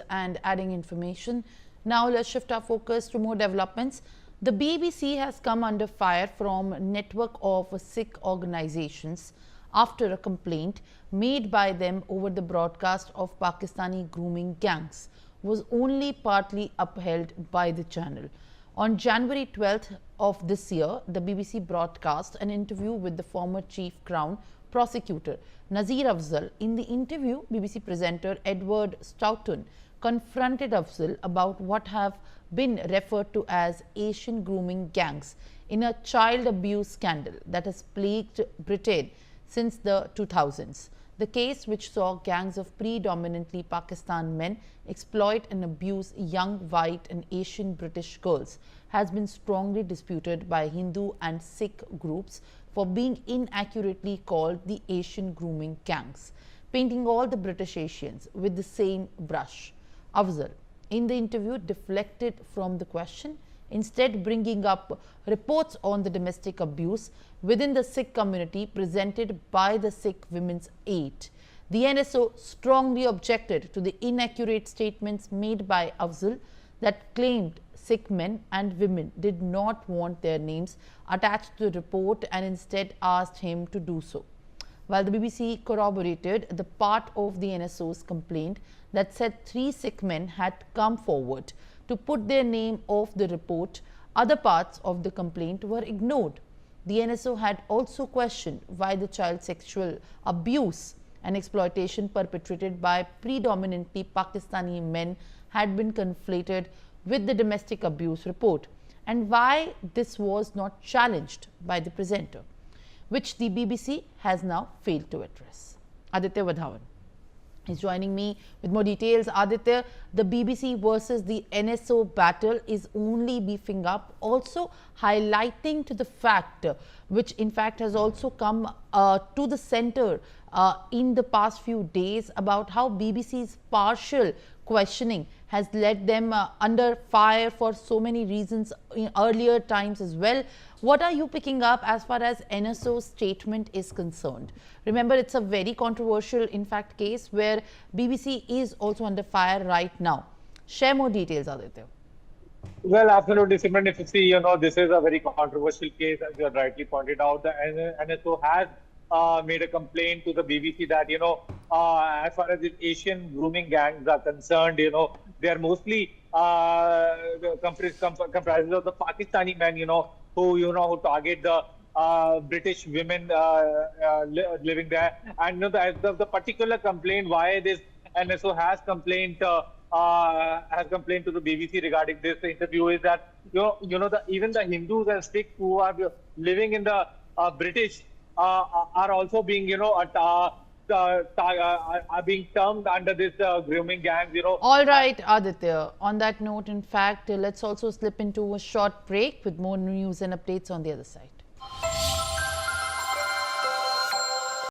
and adding information. Now let's shift our focus to more developments. The BBC has come under fire from Network of Sikh Organisations after a complaint made by them over the broadcast of Pakistani grooming gangs was only partly upheld by the channel. On January 12th of this year, the BBC broadcast an interview with the former Chief Crown Prosecutor Nazir Afzal. In the interview, BBC presenter Edward Stoughton confronted Afzal about what have been referred to as Asian grooming gangs in a child abuse scandal that has plagued Britain since the 2000s. The case, which saw gangs of predominantly Pakistan men exploit and abuse young white and Asian British girls, has been strongly disputed by Hindu and Sikh groups for being inaccurately called the Asian grooming gangs, painting all the British Asians with the same brush. Afzal, in the interview, deflected from the question, instead bringing up reports on the domestic abuse within the Sikh community presented by the Sikh Women's Aid. The NSO strongly objected to the inaccurate statements made by Afzal that claimed Sikh men and women did not want their names attached to the report and instead asked him to do so. While the BBC corroborated the part of the NSO's complaint that said 3 Sikh men had come forward to put their name off the report, other parts of the complaint were ignored. The NSO had also questioned why the child sexual abuse and exploitation perpetrated by predominantly Pakistani men had been conflated with the domestic abuse report, and why this was not challenged by the presenter, which the BBC has now failed to address. Aditya Vadhavan is joining me with more details. Aditya, the BBC versus the NSO battle is only beefing up, also highlighting to the fact, which in fact has also come to the center in the past few days, about how BBC's partial questioning has led them under fire for so many reasons in earlier times as well. What are you picking up as far as NSO's statement is concerned? Remember, it's a very controversial, in fact, case where BBC is also under fire right now. Share more details, Aditya. Well, absolutely, Simran. If you see, this is a very controversial case, as you had rightly pointed out. The NSO has made a complaint to the BBC that, as far as the Asian grooming gangs are concerned, they are mostly comprises of the Pakistani men, who target the British women living there. And the particular complaint why this NSO has complained to the BBC regarding this interview is that even the Hindus and Sikhs who are living in the British are also being are being termed under this grooming gangs. All right, Aditya. On that note, in fact, let's also slip into a short break with more news and updates on the other side.